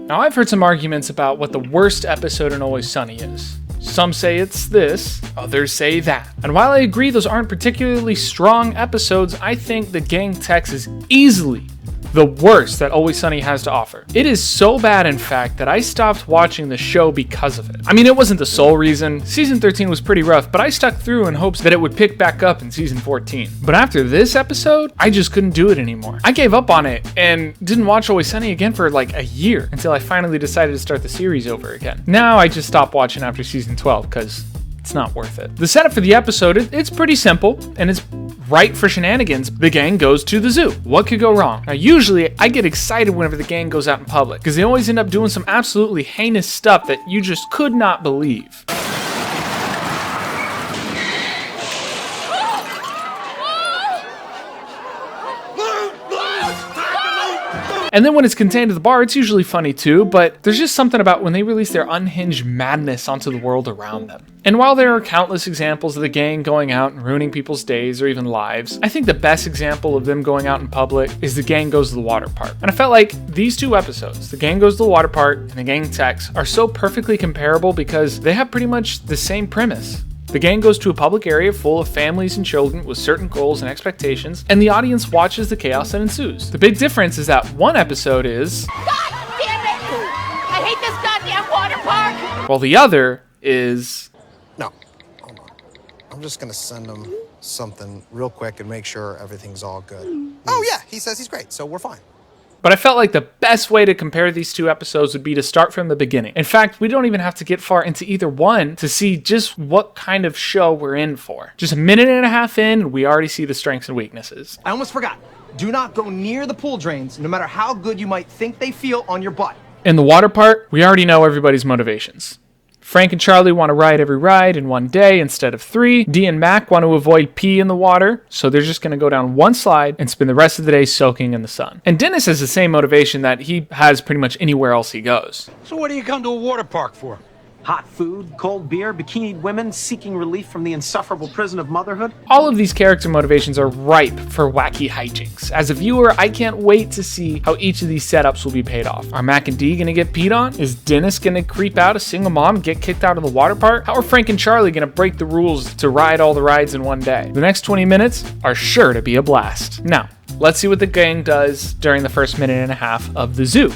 Now, I've heard some arguments about what the worst episode in Always Sunny is. Some say it's this, others say that. And while I agree those aren't particularly strong episodes, I think the gang text is easily the worst that Always Sunny has to offer. It is so bad, in fact, that I stopped watching the show because of it. I mean, it wasn't the sole reason. Season 13 was pretty rough, but I stuck through in hopes that it would pick back up in season 14. But after this episode, I just couldn't do it anymore. I gave up on it and didn't watch Always Sunny again for like a year until I finally decided to start the series over again. Now I just stopped watching after season 12 because it's not worth it. The setup for the episode, it's pretty simple, and it's ripe for shenanigans. The gang goes to the zoo. What could go wrong? Now, usually I get excited whenever the gang goes out in public because they always end up doing some absolutely heinous stuff that you just could not believe. And then when it's contained to the bar, it's usually funny too, but there's just something about when they release their unhinged madness onto the world around them. And while there are countless examples of the gang going out and ruining people's days or even lives, I think the best example of them going out in public is the gang goes to the water park. And I felt like these two episodes, the gang goes to the water park and the gang text, are so perfectly comparable because they have pretty much the same premise. The gang goes to a public area full of families and children with certain goals and expectations, and the audience watches the chaos that ensues. The big difference is that one episode is, God damn it! I hate this goddamn water park! while the other is, No, hold on. I'm just gonna send him something real quick and make sure everything's all good. Oh yeah, he says he's great, so we're fine. But I felt like the best way to compare these two episodes would be to start from the beginning. In fact, we don't even have to get far into either one to see just what kind of show we're in for. Just a minute and a half in, we already see the strengths and weaknesses. I almost forgot. Do not go near the pool drains, no matter how good you might think they feel on your butt. In the water part, we already know everybody's motivations. Frank and Charlie want to ride every ride in one day instead of 3. Dee and Mac want to avoid pee in the water, so they're just going to go down one slide and spend the rest of the day soaking in the sun. And Dennis has the same motivation that he has pretty much anywhere else he goes. So what do you come to a water park for? Hot food, cold beer, bikinied women seeking relief from the insufferable prison of motherhood. All of these character motivations are ripe for wacky hijinks. As a viewer, I can't wait to see how each of these setups will be paid off. Are Mac and Dee gonna get peed on? Is Dennis gonna creep out a single mom and get kicked out of the water park? How are Frank and Charlie gonna break the rules to ride all the rides in one day? The next 20 minutes are sure to be a blast. Now, let's see what the gang does during the first minute and a half of the zoo.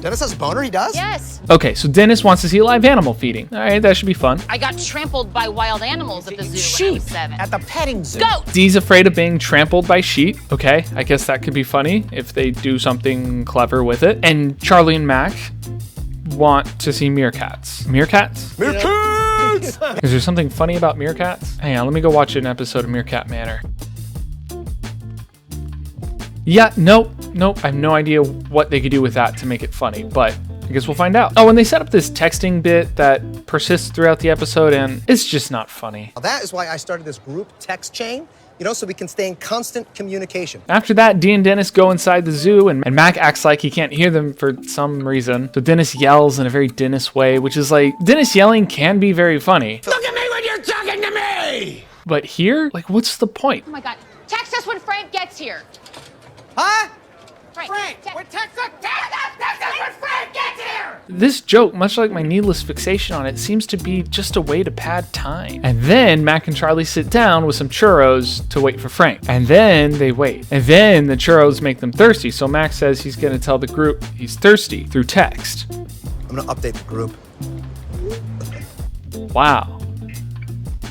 Dennis has a boner, he does? Yes. Okay, so Dennis wants to see live animal feeding. All right, that should be fun. I got trampled by wild animals at the zoo when I was 7. At the petting zoo. Goat! Dee's afraid of being trampled by sheep. Okay, I guess that could be funny if they do something clever with it. And Charlie and Mac want to see meerkats. Meerkats? Meerkats! Is there something funny about meerkats? Hang on, let me go watch an episode of Meerkat Manor. Yeah, nope. I have no idea what they could do with that to make it funny, but I guess we'll find out. Oh, and they set up this texting bit that persists throughout the episode, and it's just not funny. That is why I started this group text chain, so we can stay in constant communication. After that, Dee and Dennis go inside the zoo, and Mac acts like he can't hear them for some reason. So Dennis yells in a very Dennis way, which is like, Dennis yelling can be very funny. Look at me when you're talking to me! But here, like, what's the point? Oh my God. Text us when Frank gets here. Huh? Frank! Text us when Frank gets here! This joke, much like my needless fixation on it, seems to be just a way to pad time. And then Mac and Charlie sit down with some churros to wait for Frank. And then they wait. And then the churros make them thirsty, so Mac says he's going to tell the group he's thirsty through text. I'm gonna update the group. Wow.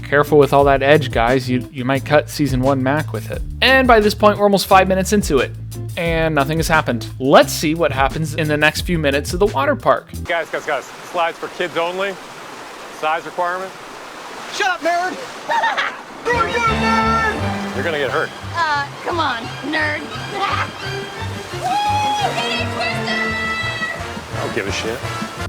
Careful with all that edge, guys. You might cut season 1 Mac with it. And by this point, we're almost 5 minutes into it, and nothing has happened. Let's see what happens in the next few minutes of the water park. Guys. Slides for kids only. Size requirement. Shut up, nerd! You're nerd! You're gonna get hurt. Come on, nerd. I don't give a shit.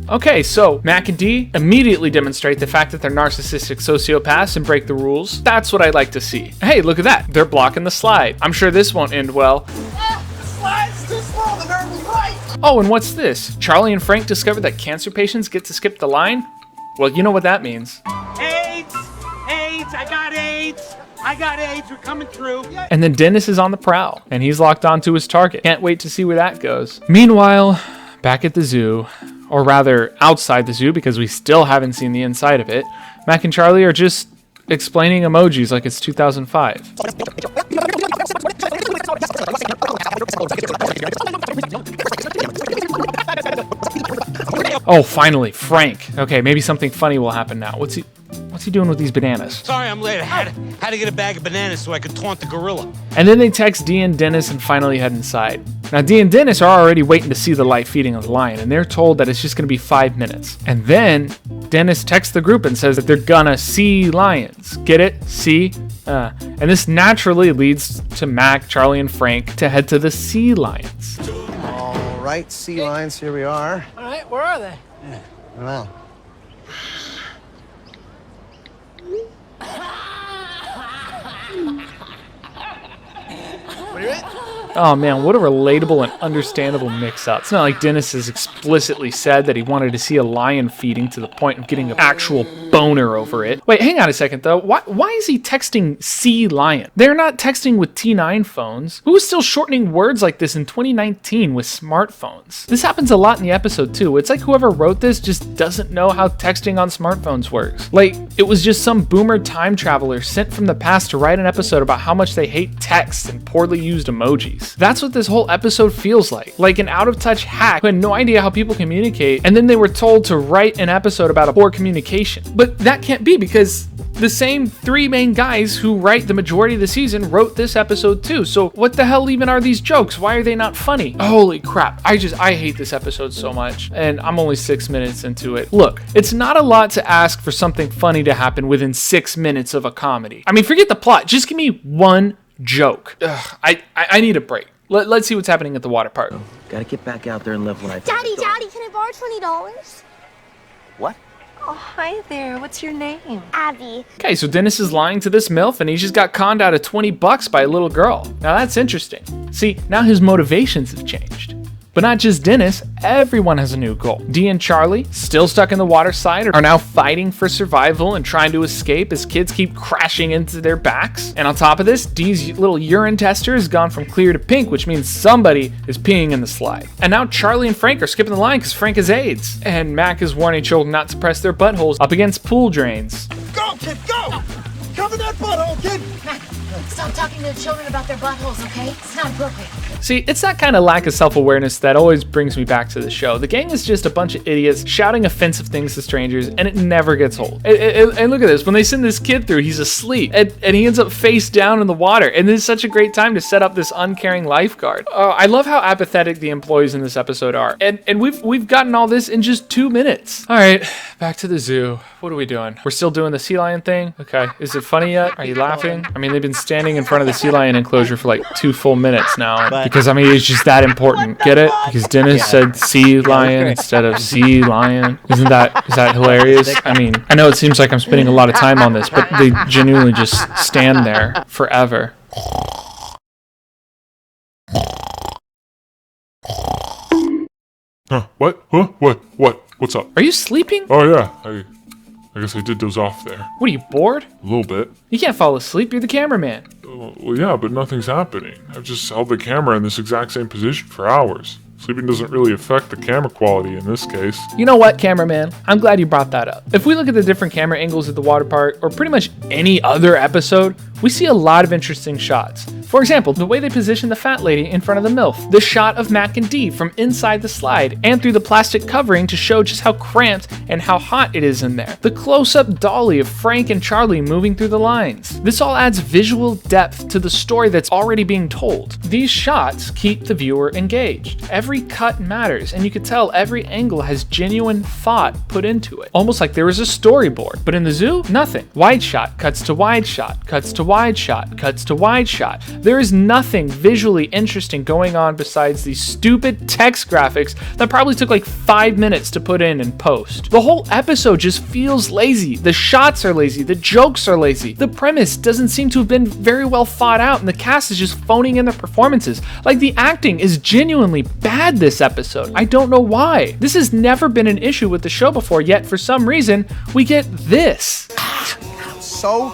Okay, so Mac and Dee immediately demonstrate the fact that they're narcissistic sociopaths and break the rules. That's what I'd like to see. Hey, look at that. They're blocking the slide. I'm sure this won't end well. Slide's too small, the nerd was right! Oh, and what's this? Charlie and Frank discover that cancer patients get to skip the line? Well, you know what that means. AIDS! I got AIDS, we're coming through. And then Dennis is on the prowl, and he's locked onto his target. Can't wait to see where that goes. Meanwhile, Back at the zoo, or rather outside the zoo because we still haven't seen the inside of it, Mac and Charlie are just explaining emojis like it's 2005. Oh, finally, Frank. Okay, maybe something funny will happen now. What's he doing with these bananas? Sorry I'm late. I had to get a bag of bananas so I could taunt the gorilla. And then they text Dee and Dennis and finally head inside. Now, Dee and Dennis are already waiting to see the live feeding of the lion, and they're told that it's just going to be 5 minutes. And then Dennis texts the group and says that they're gonna see lions. Get it? See? And this naturally leads to Mac, Charlie, and Frank to head to the sea lions. All right, sea lions, here we are. All right, where are they? I don't know. What are you at? Oh man, what a relatable and understandable mix-up. It's not like Dennis has explicitly said that he wanted to see a lion feeding to the point of getting an actual boner over it. Wait, hang on a second though. Why is he texting sea lion? They're not texting with T9 phones. Who is still shortening words like this in 2019 with smartphones? This happens a lot in the episode too. It's like whoever wrote this just doesn't know how texting on smartphones works. Like, it was just some boomer time traveler sent from the past to write an episode about how much they hate text and poorly used emojis. That's what this whole episode feels like an out-of-touch hack who had no idea how people communicate, and then they were told to write an episode about a poor communication. But that can't be because the same 3 main guys who write the majority of the season wrote this episode too. So what the hell even are these jokes? Why are they not funny? Holy crap. I hate this episode so much, and I'm only 6 minutes into it. Look, it's not a lot to ask for something funny to happen within 6 minutes of a comedy. I mean, forget the plot. Just give me one joke. Ugh, I need a break. Let's see what's happening at the water park. Gotta get back out there and live life. Daddy, can I borrow $20? What? Oh, hi there. What's your name? Abby. Okay, so Dennis is lying to this MILF and he just got conned out of $20 by a little girl. Now that's interesting. See, now his motivations have changed. But not just Dennis, everyone has a new goal. Dee and Charlie, still stuck in the water side, are now fighting for survival and trying to escape as kids keep crashing into their backs. And on top of this, Dee's little urine tester has gone from clear to pink, which means somebody is peeing in the slide. And now Charlie and Frank are skipping the line because Frank has AIDS. And Mac is warning children not to press their buttholes up against pool drains. Go, kid, go! Cover that butthole, kid! Stop talking to the children about their buttholes, okay? It's not appropriate. See, it's that kind of lack of self-awareness that always brings me back to the show. The gang is just a bunch of idiots shouting offensive things to strangers, and it never gets old. And look at this. When they send this kid through, he's asleep, and he ends up face down in the water. And this is such a great time to set up this uncaring lifeguard. I love how apathetic the employees in this episode are. And we've gotten all this in just 2 minutes. All right, back to the zoo. What are we doing? We're still doing the sea lion thing? Okay. Is it funny yet? Are you laughing? I mean, they've been standing in front of the sea lion enclosure for like 2 full minutes now. Because, I mean, it's just that important. Get it? Because Dennis said sea lion instead of sea lion. Is that hilarious? I mean, I know it seems like I'm spending a lot of time on this, but they genuinely just stand there forever. Huh, what? Huh? What? What's up? Are you sleeping? Oh yeah, I guess I did doze off there. What, are you bored? A little bit. You can't fall asleep, you're the cameraman. Well, yeah, but nothing's happening. I've just held the camera in this exact same position for hours. Sleeping doesn't really affect the camera quality in this case. You know what, cameraman? I'm glad you brought that up. If we look at the different camera angles at the water park, or pretty much any other episode, we see a lot of interesting shots. For example, the way they position the fat lady in front of the MILF, the shot of Mac and Dee from inside the slide, and through the plastic covering to show just how cramped and how hot it is in there. The close-up dolly of Frank and Charlie moving through the lines. This all adds visual depth to the story that's already being told. These shots keep the viewer engaged. Every cut matters, and you can tell every angle has genuine thought put into it. Almost like there was a storyboard. But in the zoo, nothing. Wide shot, cuts to wide shot, cuts to wide shot, cuts to wide shot. There is nothing visually interesting going on besides these stupid text graphics that probably took like 5 minutes to put in and post. The whole episode just feels lazy. The shots are lazy, the jokes are lazy. The premise doesn't seem to have been very well thought out, and the cast is just phoning in their performances. Like, the acting is genuinely bad this episode. I don't know why. This has never been an issue with the show before, yet for some reason, we get this. I'm so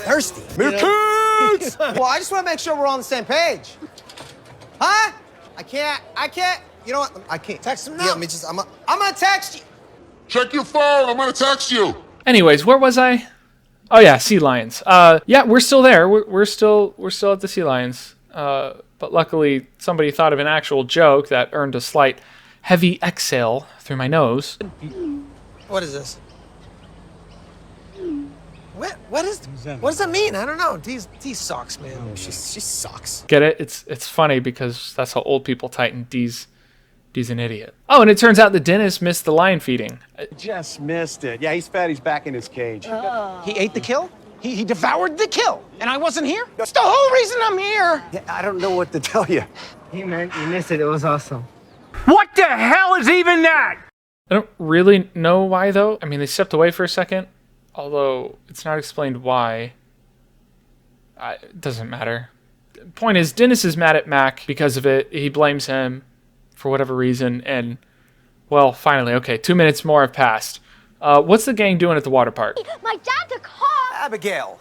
thirsty. Me kids! Well, I just want to make sure we're all on the same page. Huh? I can't. You know what? I can't. Text him now. Yeah, let me just, I'm gonna text you. Check your phone. I'm gonna text you. Anyways, where was I? Oh yeah, sea lions. Yeah, we're still there. We're still at the sea lions. But luckily, somebody thought of an actual joke that earned a slight heavy exhale through my nose. What is this? What does that mean? I don't know. D sucks, man. She sucks. Get it? It's funny because that's how old people tighten. D's an idiot. Oh, and it turns out the dentist missed the lion feeding. Just missed it. Yeah, he's fat. He's back in his cage. He ate the kill? He devoured the kill, and I wasn't here? That's the whole reason I'm here. Yeah, I don't know what to tell you. Hey, man, you missed it. It was awesome. What the hell is even that? I don't really know why, though. I mean, they stepped away for a second, although it's not explained why. It doesn't matter. The point is, Dennis is mad at Mac because of it. He blames him for whatever reason, and, well, finally, okay, 2 minutes more have passed. What's the gang doing at the water park? My dad's a cop. Abigail,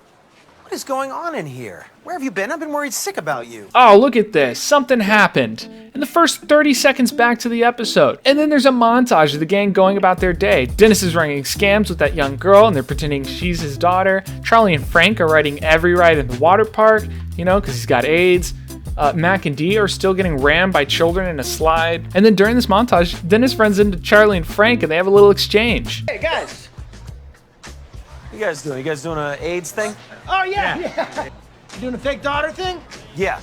what is going on in here? Where have you been? I've been worried sick about you. Oh, look at this. Something happened in the first 30 seconds back to the episode. And then there's a montage of the gang going about their day. Dennis is running scams with that young girl, and they're pretending she's his daughter. Charlie and Frank are riding every ride in the water park, you know, because he's got AIDS. Mac and Dee are still getting rammed by children in a slide. And then during this montage, Dennis runs into Charlie and Frank, and they have a little exchange. Hey, guys. What you guys doing? You guys doing an AIDS thing? Oh, yeah. You doing a fake daughter thing? Yeah.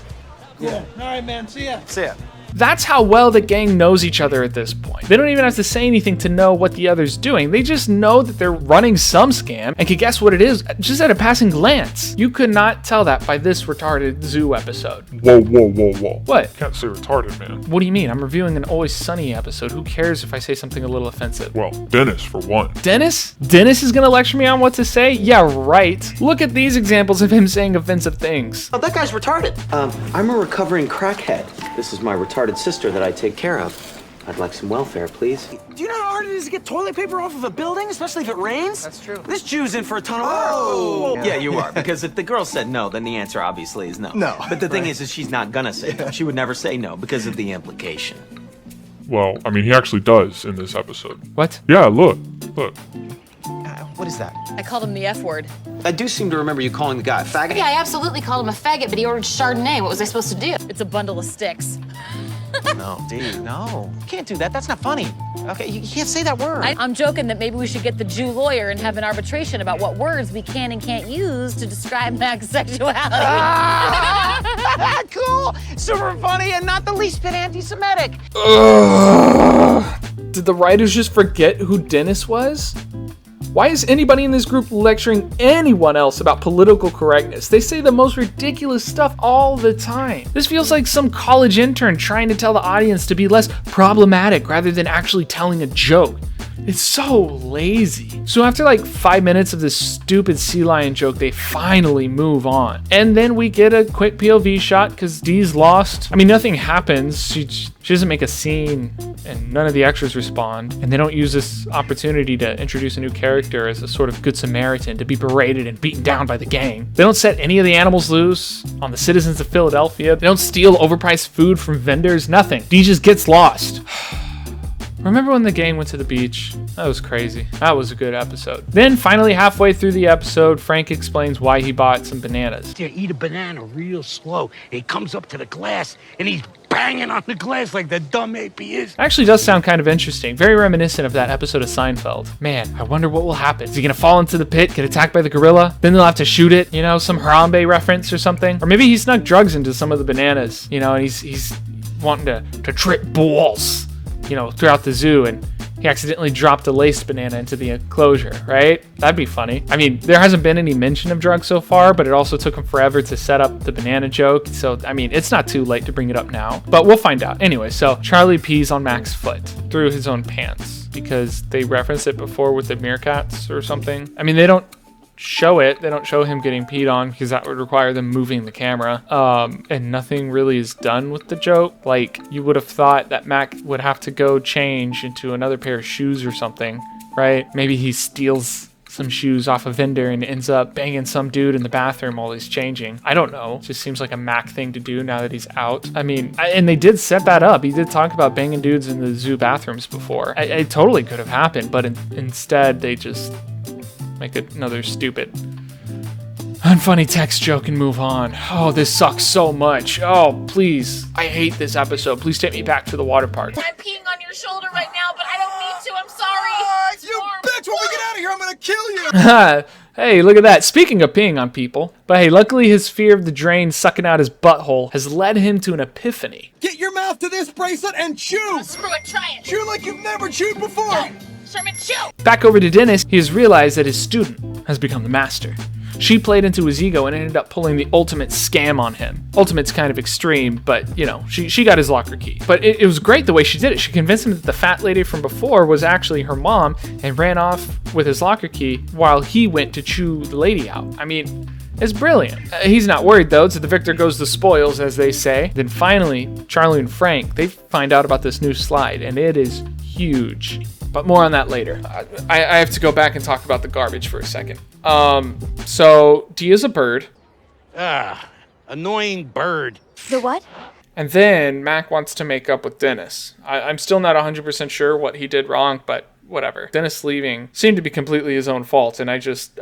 Cool. All right, man. See ya. See ya. That's how well the gang knows each other at this point. They don't even have to say anything to know what the other's doing. They just know that they're running some scam and can guess what it is just at a passing glance. You could not tell that by this retarded zoo episode. Whoa, whoa, whoa, whoa. What? Can't say retarded, man. What do you mean? I'm reviewing an Always Sunny episode. Who cares if I say something a little offensive? Well, Dennis, for one. Dennis? Dennis is gonna lecture me on what to say? Yeah, right. Look at these examples of him saying offensive things. Oh, that guy's retarded. I'm a recovering crackhead. This is my retarded sister that I take care of. I'd like some welfare, please. Do you know how hard it is to get toilet paper off of a building, especially if it rains? That's true. This Jew's in for a ton of work. Oh! Yeah, you are. Because if the girl said no, then the answer obviously is no. No. But the thing is she's not gonna say no. She would never say no because of the implication. Well, I mean, he actually does in this episode. What? Yeah, look. What is that? I called him the F word. I do seem to remember you calling the guy a faggot. Yeah, I absolutely called him a faggot, but he ordered Chardonnay. What was I supposed to do? It's a bundle of sticks. No, Dee, no. You can't do that. That's not funny. Okay, you can't say that word. I'm joking that maybe we should get the Jew lawyer and have an arbitration about what words we can and can't use to describe Mac's sexuality. Cool, super funny, and not the least bit anti-Semitic. Did the writers just forget who Dennis was? Why is anybody in this group lecturing anyone else about political correctness? They say the most ridiculous stuff all the time. This feels like some college intern trying to tell the audience to be less problematic rather than actually telling a joke. It's so lazy. So after like 5 minutes of this stupid sea lion joke, they finally move on. And then we get a quick POV shot because Dee's lost. I mean, nothing happens. She doesn't make a scene and none of the extras respond. And they don't use this opportunity to introduce a new character as a sort of good Samaritan to be berated and beaten down by the gang. They don't set any of the animals loose on the citizens of Philadelphia. They don't steal overpriced food from vendors, nothing. Dee just gets lost. Remember when the gang went to the beach? That was crazy. That was a good episode. Then finally halfway through the episode, Frank explains why he bought some bananas. You eat a banana real slow. He comes up to the glass and he's banging on the glass like the dumb ape he is. Actually does sound kind of interesting. Very reminiscent of that episode of Seinfeld. Man, I wonder what will happen. Is he gonna fall into the pit, get attacked by the gorilla? Then they'll have to shoot it, you know, some Harambe reference or something. Or maybe he snuck drugs into some of the bananas, you know, and he's wanting to trip bulls, you know, throughout the zoo, and he accidentally dropped a laced banana into the enclosure, right? That'd be funny. I mean, there hasn't been any mention of drugs so far, but it also took him forever to set up the banana joke. So, I mean, it's not too late to bring it up now, but we'll find out. Anyway, so Charlie pees on Mac's foot through his own pants because they referenced it before with the meerkats or something. I mean, they don't show it. They don't show him getting peed on because that would require them moving the camera. And nothing really is done with the joke. Like, you would have thought that Mac would have to go change into another pair of shoes or something, right? Maybe he steals some shoes off a vendor and ends up banging some dude in the bathroom while he's changing. I don't know. It just seems like a Mac thing to do now that he's out. I mean, and they did set that up. He did talk about banging dudes in the zoo bathrooms before. It totally could have happened, but instead they just make another stupid unfunny text joke and move on. Oh, this sucks so much. Oh, please. I hate this episode. Please take me back to the water park. I'm peeing on your shoulder right now, but I don't need to. I'm sorry. You bitch! When we get out of here, I'm gonna kill you! Hey, look at that. Speaking of peeing on people. But hey, luckily his fear of the drain sucking out his butthole has led him to an epiphany. Get your mouth to this bracelet and chew! Screw it, try it. Chew like you've never chewed before! No, Sherman, chew! Back over to Dennis, he has realized that his student has become the master. She played into his ego and ended up pulling the ultimate scam on him. Ultimate's kind of extreme, but you know, she got his locker key. But it was great the way she did it. She convinced him that the fat lady from before was actually her mom and ran off with his locker key while he went to chew the lady out. I mean, it's brilliant. He's not worried though, so the victor goes the spoils, as they say. Then finally, Charlie and Frank, they find out about this new slide, and it is huge. But more on that later. I have to go back and talk about the garbage for a second. So Dia's a bird. Annoying bird. The what? And then Mac wants to make up with Dennis. I'm still not 100% sure what he did wrong, but whatever. Dennis leaving seemed to be completely his own fault, and I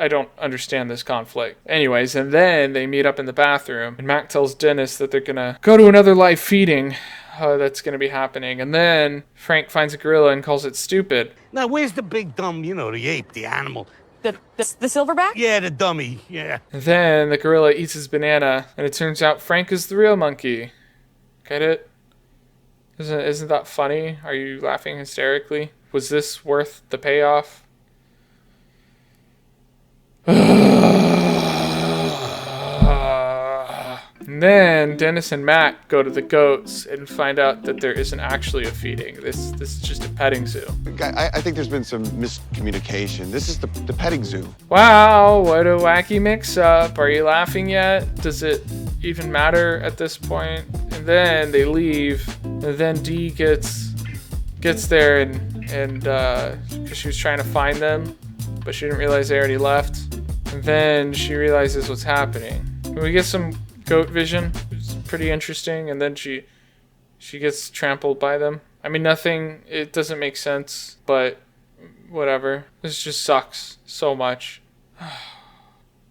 don't understand this conflict. Anyways, and then they meet up in the bathroom, and Mac tells Dennis that they're gonna go to another live feeding. That's going to be happening. And then Frank finds a gorilla and calls it stupid. Now, where's the big dumb, the ape, the animal? The silverback? Yeah, the dummy, yeah. And then the gorilla eats his banana, and it turns out Frank is the real monkey. Get it? Isn't that funny? Are you laughing hysterically? Was this worth the payoff? And then Dennis and Matt go to the goats and find out that there isn't actually a feeding. This is just a petting zoo. I think there's been some miscommunication. This is the petting zoo. Wow, what a wacky mix-up. Are you laughing yet? Does it even matter at this point? And then they leave. And then Dee gets there and because she was trying to find them, but she didn't realize they already left. And then she realizes what's happening. Can we get some goat vision? It's pretty interesting. And then she gets trampled by them. I mean, nothing, it doesn't make sense, but whatever. This just sucks so much.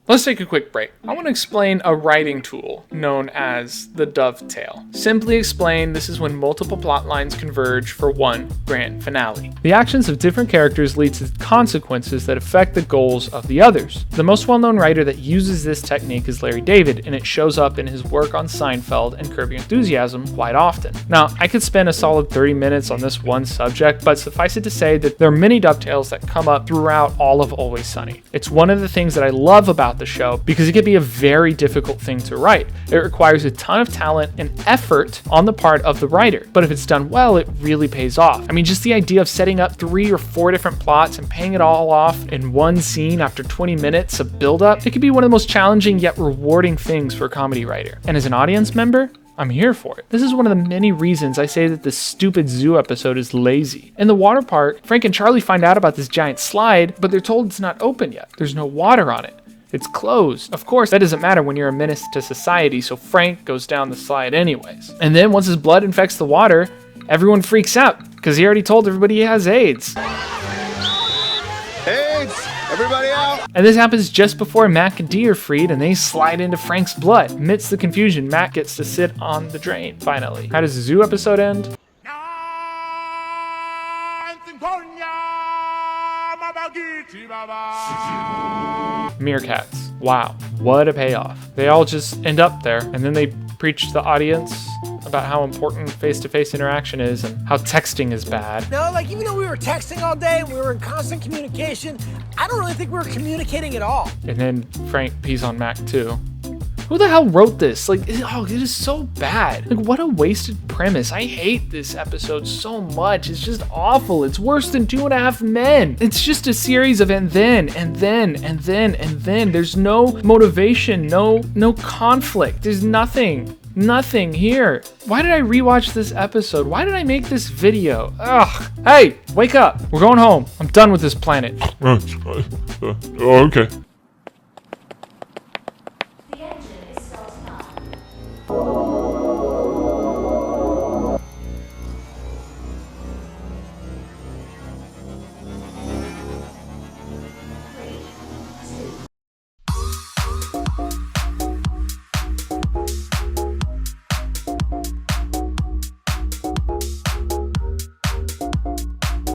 Let's take a quick break. I want to explain a writing tool known as the dovetail. Simply explained, this is when multiple plot lines converge for one grand finale. The actions of different characters lead to consequences that affect the goals of the others. The most well-known writer that uses this technique is Larry David, and it shows up in his work on Seinfeld and Curb Your Enthusiasm quite often. Now, I could spend a solid 30 minutes on this one subject, but suffice it to say that there are many dovetails that come up throughout all of Always Sunny. It's one of the things that I love about the show because it can be a very difficult thing to write. It requires a ton of talent and effort on the part of the writer, but if it's done well, it really pays off. I mean, just the idea of setting up 3 or 4 different plots and paying it all off in one scene after 20 minutes of build-up, it can be one of the most challenging yet rewarding things for a comedy writer. And as an audience member, I'm here for it. This is one of the many reasons I say that this stupid zoo episode is lazy. In the water park, Frank and Charlie find out about this giant slide, but they're told it's not open yet. There's no water on it. It's closed. Of course, that doesn't matter when you're a menace to society, so Frank goes down the slide anyways. And then once his blood infects the water, everyone freaks out because he already told everybody he has AIDS. AIDS! Everybody out! And this happens just before Mac and Dee are freed and they slide into Frank's blood. Amidst the confusion, Mac gets to sit on the drain, finally. How does the zoo episode end? Meerkats. Wow, what a payoff. They all just end up there, and then they preach to the audience about how important face-to-face interaction is and how texting is bad. No, like even though we were texting all day and we were in constant communication, I don't really think we were communicating at all. And then Frank pees on Mac too. Who the hell wrote this? Like, it is so bad. Like, what a wasted premise. I hate this episode so much. It's just awful. It's worse than 2.5 Men. It's just a series of and then. There's no motivation, no conflict. There's nothing. Nothing here. Why did I rewatch this episode? Why did I make this video? Ugh. Hey, wake up. We're going home. I'm done with this planet. Okay.